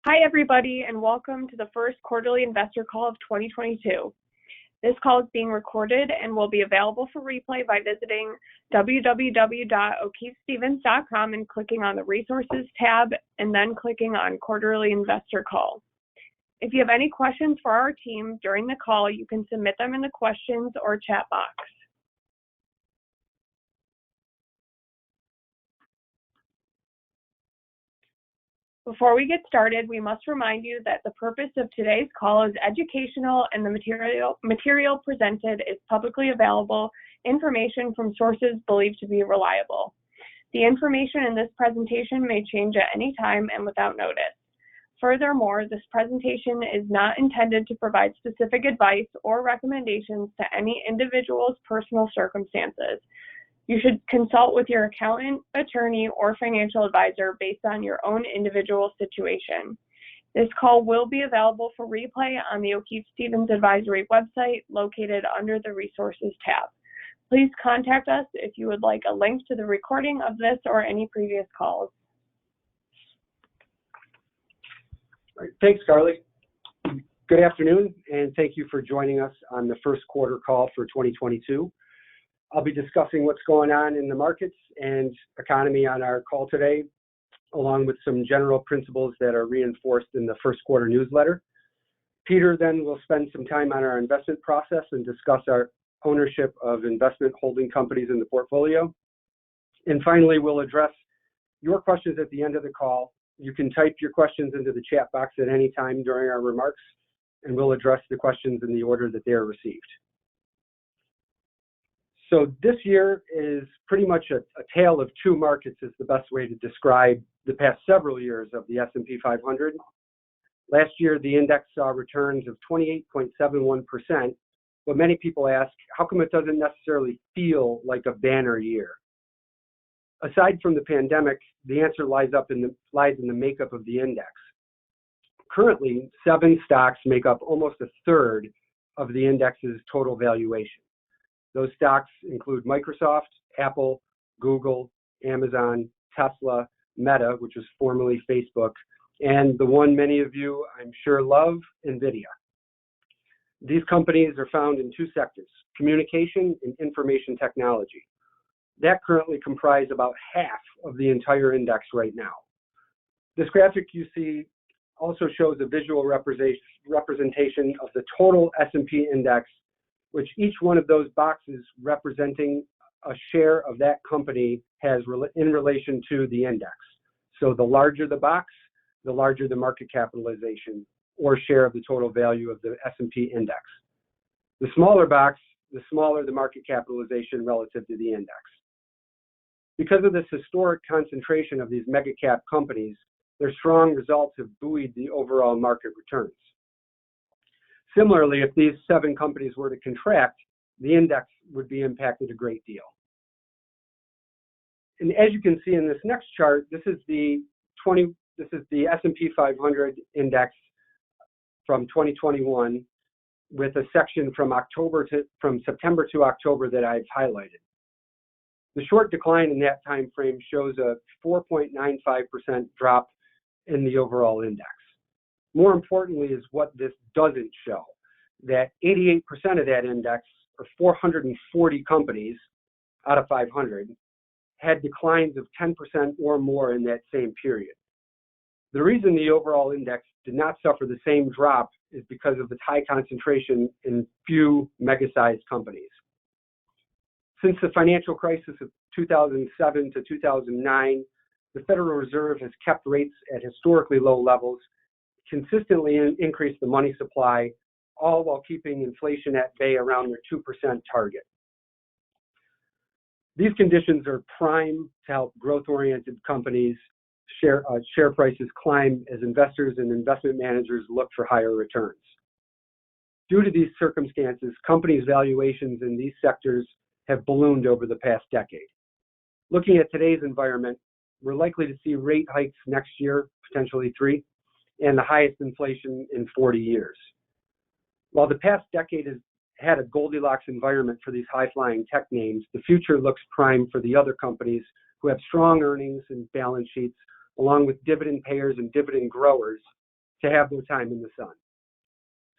Hi, everybody, and welcome to the first quarterly investor call of 2022. This call is being recorded and will be available for replay by visiting www.okeefestevens.com and clicking on the Resources tab and then clicking on Quarterly Investor Call. If you have any questions for our team during the call, you can submit them in the questions or chat box. Before we get started, we must remind you that the purpose of today's call is educational and the material presented is publicly available information from sources believed to be reliable. The information in this presentation may change at any time and without notice. Furthermore, this presentation is not intended to provide specific advice or recommendations to any individual's personal circumstances. You should consult with your accountant, attorney, or financial advisor based on your own individual situation. This call will be available for replay on the O'Keefe Stevens Advisory website located under the Resources tab. Please contact us if you would like a link to the recording of this or any previous calls. All right, thanks, Carly. Good afternoon, and thank you for joining us on the first quarter call for 2022. I'll be discussing what's going on in the markets and economy on our call today, along with some general principles that are reinforced in the first quarter newsletter. Peter then will spend some time on our investment process and discuss our ownership of investment holding companies in the portfolio. And finally, we'll address your questions at the end of the call. You can type your questions into the chat box at any time during our remarks, and we'll address the questions in the order that they are received. So this year is pretty much a tale of two markets is the best way to describe the past several years of the S&P 500. Last year, the index saw returns of 28.71%, but many people ask, how come it doesn't necessarily feel like a banner year? Aside from the pandemic, the answer lies in the makeup of the index. Currently, 7 stocks make up almost a third of the index's total valuation. Those stocks include Microsoft, Apple, Google, Amazon, Tesla, Meta, which was formerly Facebook, and the one many of you I'm sure love, NVIDIA. These companies are found in two sectors, communication and information technology. That currently comprise about half of the entire index right now. This graphic you see also shows a visual representation of the total S&P index, which each one of those boxes representing a share of that company has in relation to the index. So the larger the box, the larger the market capitalization or share of the total value of the S&P index. The smaller box, the smaller the market capitalization relative to the index. Because of this historic concentration of these mega cap companies, their strong results have buoyed the overall market returns. Similarly, if these 7 companies were to contract, the index would be impacted a great deal. And as you can see in this next chart, this is the S&P 500 index from 2021 with a section from September to October that I've highlighted. The short decline in that time frame shows a 4.95% drop in the overall index. More importantly is what this doesn't show, that 88% of that index, or 440 companies out of 500, had declines of 10% or more in that same period. The reason the overall index did not suffer the same drop is because of its high concentration in few mega-sized companies. Since the financial crisis of 2007 to 2009, the Federal Reserve has kept rates at historically low levels, consistently increase the money supply, all while keeping inflation at bay around their 2% target. These conditions are prime to help growth-oriented companies share prices climb as investors and investment managers look for higher returns. Due to these circumstances, companies' valuations in these sectors have ballooned over the past decade. Looking at today's environment, we're likely to see rate hikes next year, potentially 3, and the highest inflation in 40 years. While the past decade has had a Goldilocks environment for these high-flying tech names, the future looks prime for the other companies who have strong earnings and balance sheets, along with dividend payers and dividend growers to have their time in the sun.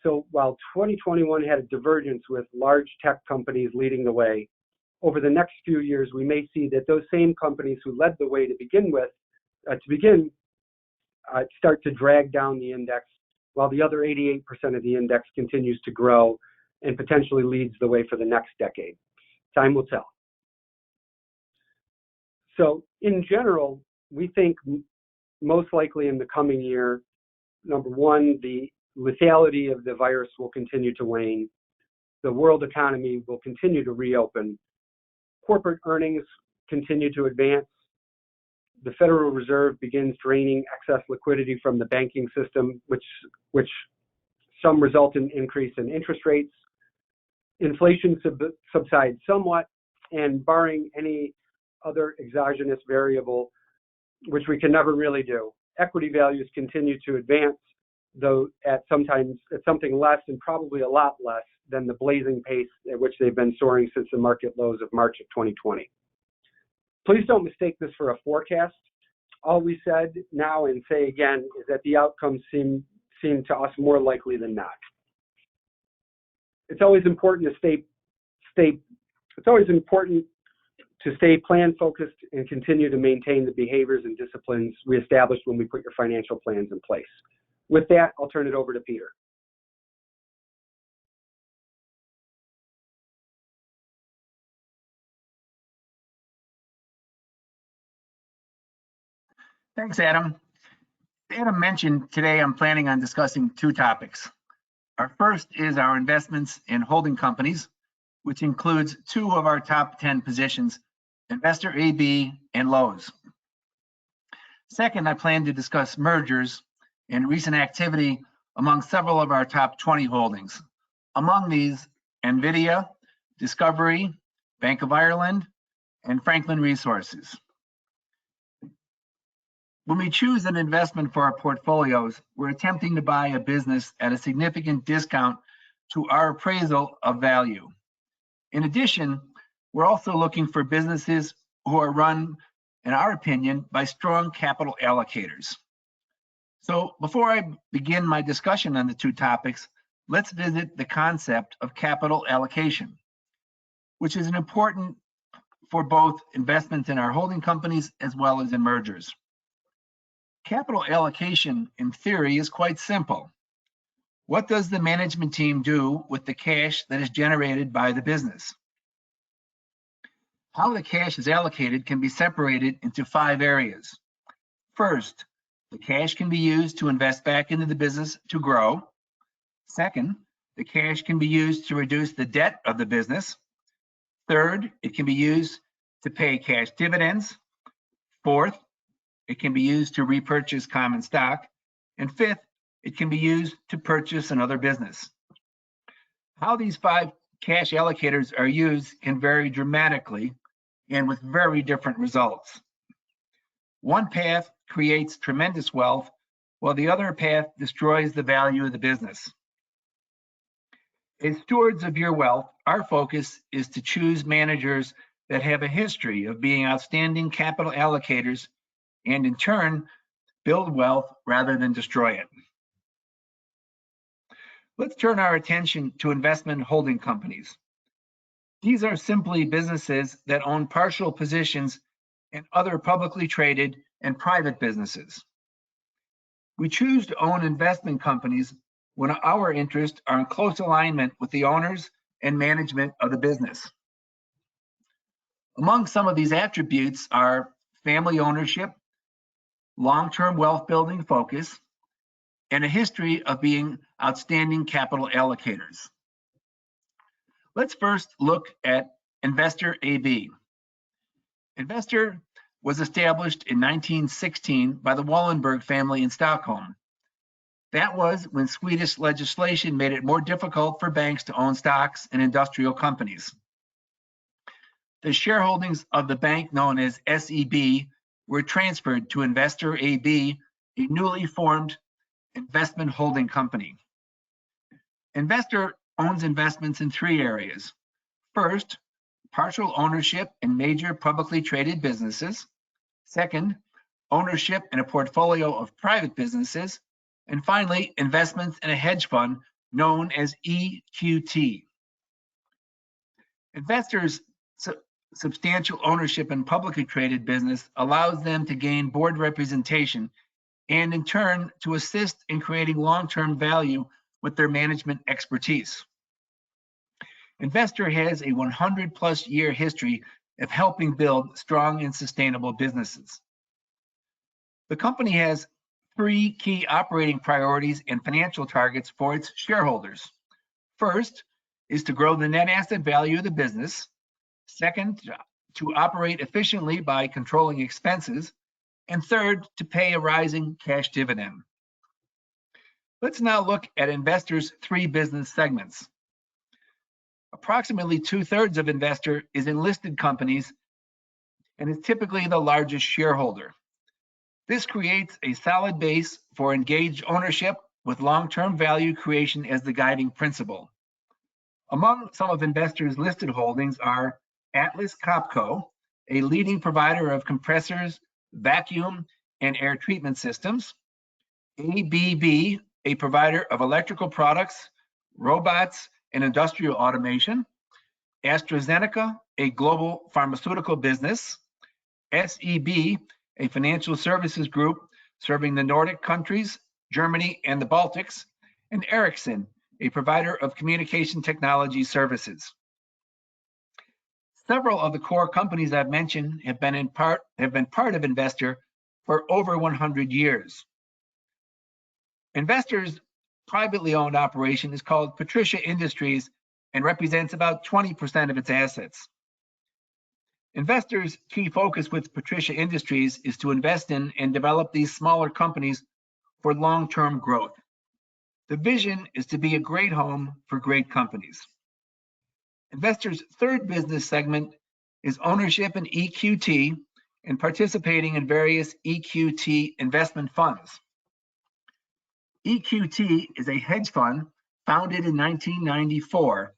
So while 2021 had a divergence with large tech companies leading the way, over the next few years, we may see that those same companies who led the way to begin start to drag down the index, while the other 88% of the index continues to grow and potentially leads the way for the next decade. Time will tell. So in general, we think most likely in the coming year, number one, the lethality of the virus will continue to wane. The world economy will continue to reopen. Corporate earnings continue to advance. The Federal Reserve begins draining excess liquidity from the banking system, which some result in increase in interest rates. Inflation subsides somewhat, and barring any other exogenous variable, which we can never really do, equity values continue to advance, though at something less and probably a lot less than the blazing pace at which they've been soaring since the market lows of March of 2020. Please don't mistake this for a forecast. All we said now and say again is that the outcomes seem to us more likely than not. It's always important to stay plan focused and continue to maintain the behaviors and disciplines we established when we put your financial plans in place. With that, I'll turn it over to Peter. Thanks, Adam. As Adam mentioned, today I'm planning on discussing two topics. Our first is our investments in holding companies, which includes two of our top 10 positions, Investor AB and Lowe's. Second, I plan to discuss mergers and recent activity among several of our top 20 holdings. Among these, NVDA, Discovery, Bank of Ireland, and Franklin Resources. When we choose an investment for our portfolios, we're attempting to buy a business at a significant discount to our appraisal of value. In addition, we're also looking for businesses who are run, in our opinion, by strong capital allocators. So before I begin my discussion on the two topics, let's visit the concept of capital allocation, which is important for both investments in our holding companies as well as in mergers. Capital allocation, in theory, is quite simple. What does the management team do with the cash that is generated by the business? How the cash is allocated can be separated into 5 areas. First, the cash can be used to invest back into the business to grow. Second, the cash can be used to reduce the debt of the business. Third, it can be used to pay cash dividends. Fourth, it can be used to repurchase common stock. And fifth, it can be used to purchase another business. How these 5 cash allocators are used can vary dramatically and with very different results. One path creates tremendous wealth, while the other path destroys the value of the business. As stewards of your wealth, our focus is to choose managers that have a history of being outstanding capital allocators and in turn, build wealth rather than destroy it. Let's turn our attention to investment holding companies. These are simply businesses that own partial positions in other publicly traded and private businesses. We choose to own investment companies when our interests are in close alignment with the owners and management of the business. Among some of these attributes are family ownership, long-term wealth building focus, and a history of being outstanding capital allocators. Let's first look at Investor AB. Investor was established in 1916 by the Wallenberg family in Stockholm. That was when Swedish legislation made it more difficult for banks to own stocks in industrial companies. The shareholdings of the bank known as SEB were transferred to Investor AB, a newly formed investment holding company. Investor owns investments in 3 areas. First, partial ownership in major publicly traded businesses. Second, ownership in a portfolio of private businesses. And finally, investments in a hedge fund known as EQT. Investors' substantial ownership in publicly traded business allows them to gain board representation and in turn to assist in creating long-term value with their management expertise. Investor has a 100+ year history of helping build strong and sustainable businesses. The company has 3 key operating priorities and financial targets for its shareholders. First is to grow the net asset value of the business. Second, to operate efficiently by controlling expenses. And third, to pay a rising cash dividend. Let's now look at Investor's 3 business segments. Approximately 2/3 of Investor is in listed companies and is typically the largest shareholder. This creates a solid base for engaged ownership with long-term value creation as the guiding principle. Among some of Investor's listed holdings are Atlas Copco, a leading provider of compressors, vacuum, and air treatment systems; ABB, a provider of electrical products, robots, and industrial automation; AstraZeneca, a global pharmaceutical business; SEB, a financial services group serving the Nordic countries, Germany, and the Baltics; and Ericsson, a provider of communication technology services. Several of the core companies I've mentioned have been part of Investor for over 100 years. Investor's privately owned operation is called Patricia Industries and represents about 20% of its assets. Investor's key focus with Patricia Industries is to invest in and develop these smaller companies for long-term growth. The vision is to be a great home for great companies. Investor's 3rd business segment is ownership in EQT and participating in various EQT investment funds. EQT is a hedge fund founded in 1994,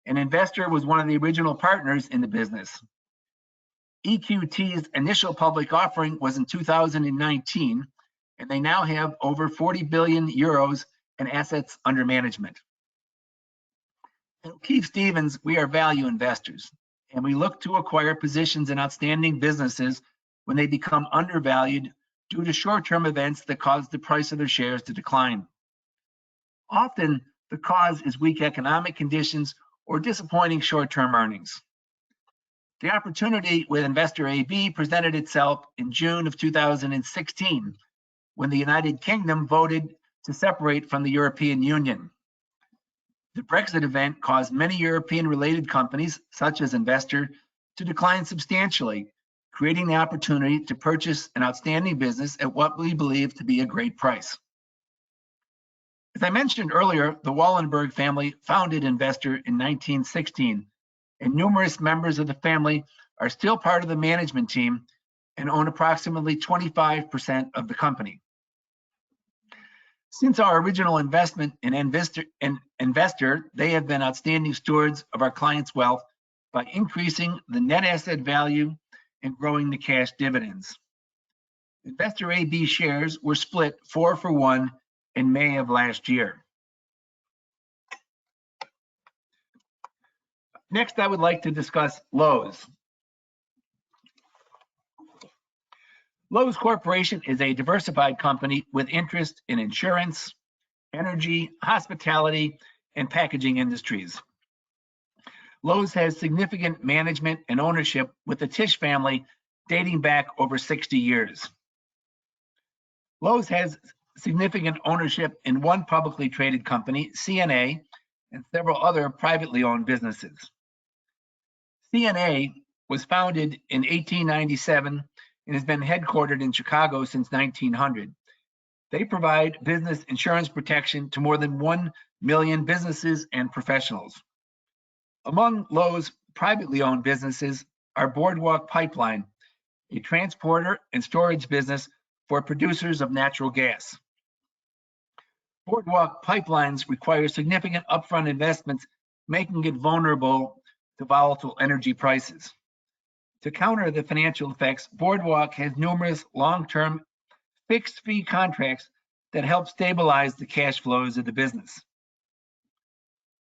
and Investor was one of the original partners in the business. EQT's initial public offering was in 2019, and they now have over 40 billion euros in assets under management. At O'Keefe Stevens, we are value investors, and we look to acquire positions in outstanding businesses when they become undervalued due to short-term events that cause the price of their shares to decline. Often, the cause is weak economic conditions or disappointing short-term earnings. The opportunity with Investor AB presented itself in June of 2016, when the United Kingdom voted to separate from the European Union. The Brexit event caused many European-related companies, such as Investor, to decline substantially, creating the opportunity to purchase an outstanding business at what we believe to be a great price. As I mentioned earlier, the Wallenberg family founded Investor in 1916, and numerous members of the family are still part of the management team and own approximately 25% of the company. Since our original investment in Investor, they have been outstanding stewards of our clients' wealth by increasing the net asset value and growing the cash dividends. Investor AB shares were split 4-for-1 in May of last year. Next, I would like to discuss Lowe's. Lowe's Corporation is a diversified company with interest in insurance, energy, hospitality, and packaging industries. Lowe's has significant management and ownership with the Tisch family dating back over 60 years. Lowe's has significant ownership in one publicly traded company, CNA, and several other privately owned businesses. CNA was founded in 1897 and has been headquartered in Chicago since 1900. They provide business insurance protection to more than 1 million businesses and professionals. Among Lowe's privately owned businesses are Boardwalk Pipeline, a transporter and storage business for producers of natural gas. Boardwalk Pipelines require significant upfront investments, making it vulnerable to volatile energy prices. To counter the financial effects, Boardwalk has numerous long-term fixed-fee contracts that help stabilize the cash flows of the business.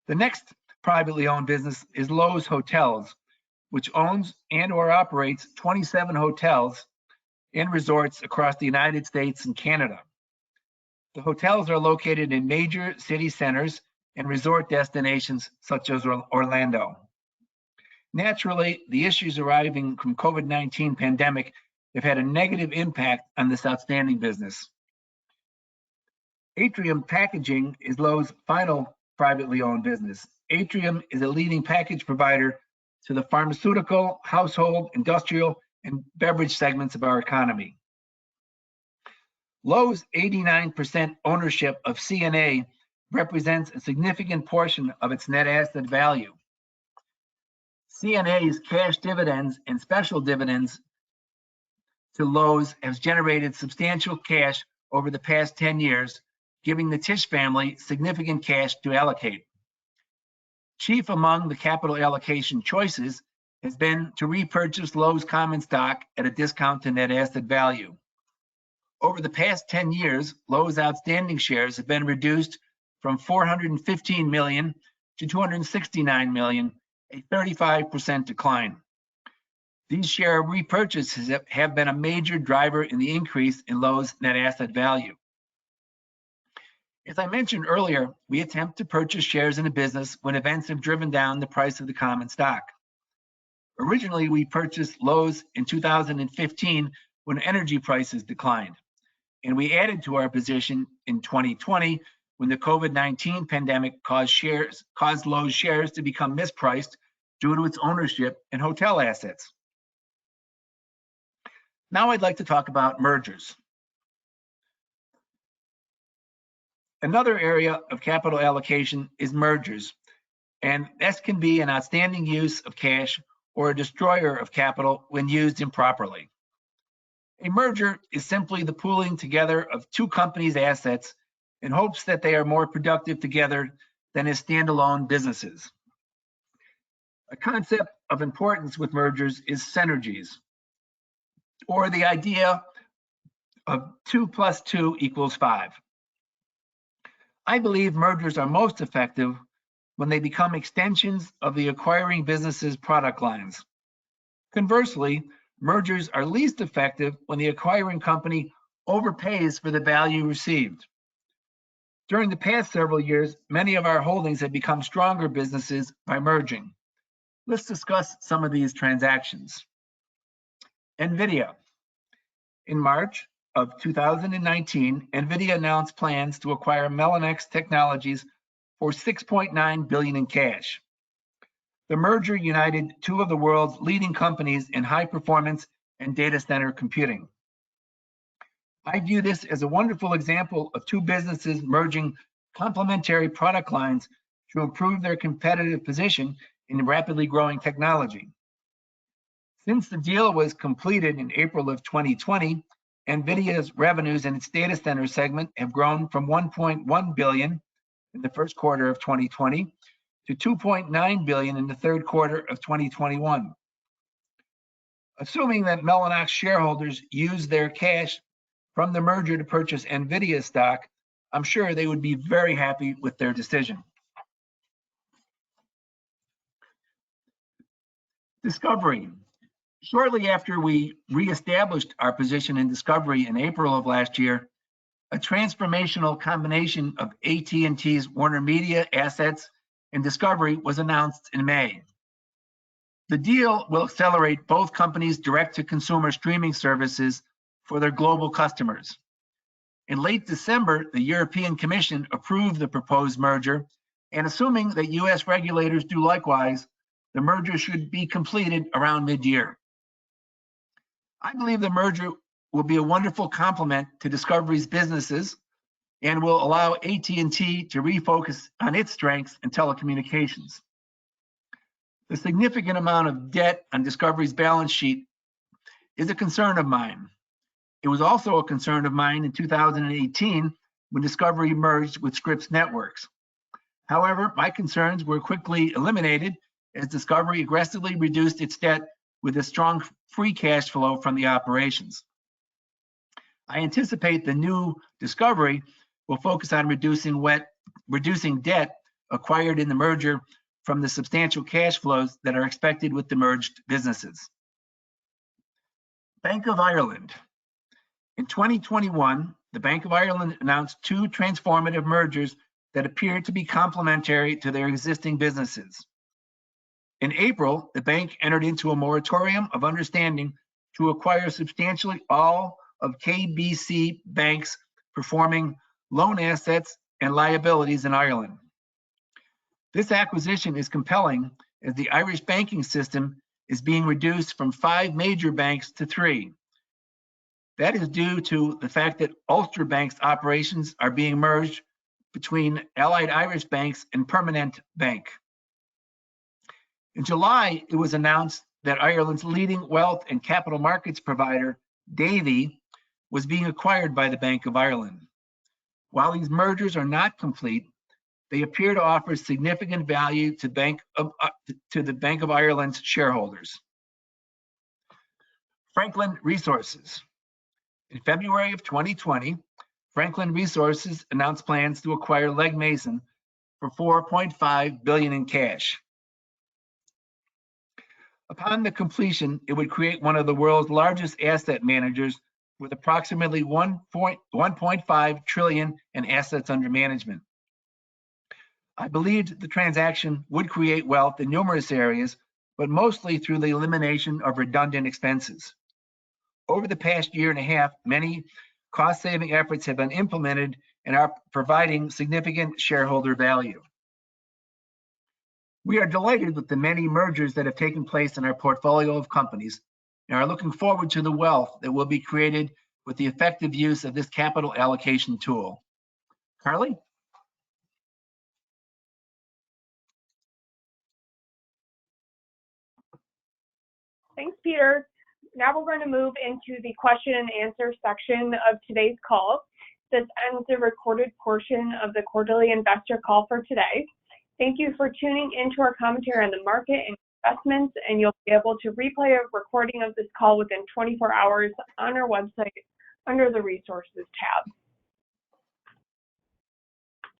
The next privately owned business is Loews Hotels, which owns and/or operates 27 hotels and resorts across the United States and Canada. The hotels are located in major city centers and resort destinations such as Orlando. Naturally, the issues arising from COVID-19 pandemic have had a negative impact on this outstanding business. Atrium Packaging is Loews' final privately owned business. Atrium is a leading package provider to the pharmaceutical, household, industrial, and beverage segments of our economy. Loews' 89% ownership of CNA represents a significant portion of its net asset value. CNA's cash dividends and special dividends to Loews has generated substantial cash over the past 10 years, giving the Tisch family significant cash to allocate. Chief among the capital allocation choices has been to repurchase Loews common stock at a discount to net asset value. Over the past 10 years, Loews outstanding shares have been reduced from 415 million to 269 million, a 35% decline. These share repurchases have been a major driver in the increase in Loews' net asset value. As I mentioned earlier, we attempt to purchase shares in a business when events have driven down the price of the common stock. Originally, we purchased Loews in 2015 when energy prices declined, and we added to our position in 2020 when the COVID-19 pandemic caused Loews shares to become mispriced due to its ownership in hotel assets. Now I'd like to talk about mergers. Another area of capital allocation is mergers, and this can be an outstanding use of cash or a destroyer of capital when used improperly. A merger is simply the pooling together of two companies' assets in hopes that they are more productive together than as standalone businesses. A concept of importance with mergers is synergies, or the idea of 2 + 2 = 5. I believe mergers are most effective when they become extensions of the acquiring business's product lines. Conversely, mergers are least effective when the acquiring company overpays for the value received. During the past several years, many of our holdings have become stronger businesses by merging. Let's discuss some of these transactions. NVDA. In March of 2019, NVDA announced plans to acquire Mellanox Technologies for $6.9 billion in cash. The merger united two of the world's leading companies in high performance and data center computing. I view this as a wonderful example of two businesses merging complementary product lines to improve their competitive position in rapidly growing technology. Since the deal was completed in April of 2020, NVIDIA's revenues in its data center segment have grown from $1.1 billion in the first quarter of 2020 to $2.9 billion in the third quarter of 2021. Assuming that Mellanox shareholders use their cash from the merger to purchase NVIDIA stock, I'm sure they would be very happy with their decision. Discovery. Shortly after we reestablished our position in Discovery in April of last year, a transformational combination of AT&T's Warner Media assets and Discovery was announced in May. The deal will accelerate both companies' direct-to-consumer streaming services for their global customers. In late December, the European Commission approved the proposed merger, and assuming that US regulators do likewise, the merger should be completed around mid-year. I believe the merger will be a wonderful complement to Discovery's businesses and will allow AT&T to refocus on its strengths in telecommunications. The significant amount of debt on Discovery's balance sheet is a concern of mine. It was also a concern of mine in 2018 when Discovery merged with Scripps Networks. However, my concerns were quickly eliminated as Discovery aggressively reduced its debt with a strong free cash flow from the operations. I anticipate the new discovery will focus on reducing debt acquired in the merger from the substantial cash flows that are expected with the merged businesses. Bank of Ireland. In 2021, the Bank of Ireland announced two transformative mergers that appeared to be complementary to their existing businesses. In April, the bank entered into a moratorium of understanding to acquire substantially all of KBC Bank's performing loan assets and liabilities in Ireland. This acquisition is compelling as the Irish banking system is being reduced from 5 major banks to 3. That is due to the fact that Ulster Bank's operations are being merged between Allied Irish Banks and Permanent Bank. In July, it was announced that Ireland's leading wealth and capital markets provider, Davy, was being acquired by the Bank of Ireland. While these mergers are not complete, they appear to offer significant value to the Bank of Ireland's shareholders. Franklin Resources. In February of 2020, Franklin Resources announced plans to acquire Legg Mason for $4.5 billion in cash. Upon the completion, it would create one of the world's largest asset managers with approximately 1.5 trillion in assets under management. I believed the transaction would create wealth in numerous areas, but mostly through the elimination of redundant expenses. Over the past year and a half, many cost-saving efforts have been implemented and are providing significant shareholder value. We are delighted with the many mergers that have taken place in our portfolio of companies and are looking forward to the wealth that will be created with the effective use of this capital allocation tool. Carly? Thanks, Peter. Now we're going to move into the question and answer section of today's call. This ends the recorded portion of the quarterly investor call for today. Thank you for tuning into our commentary on the market and investments, and you'll be able to replay a recording of this call within 24 hours on our website under the resources tab.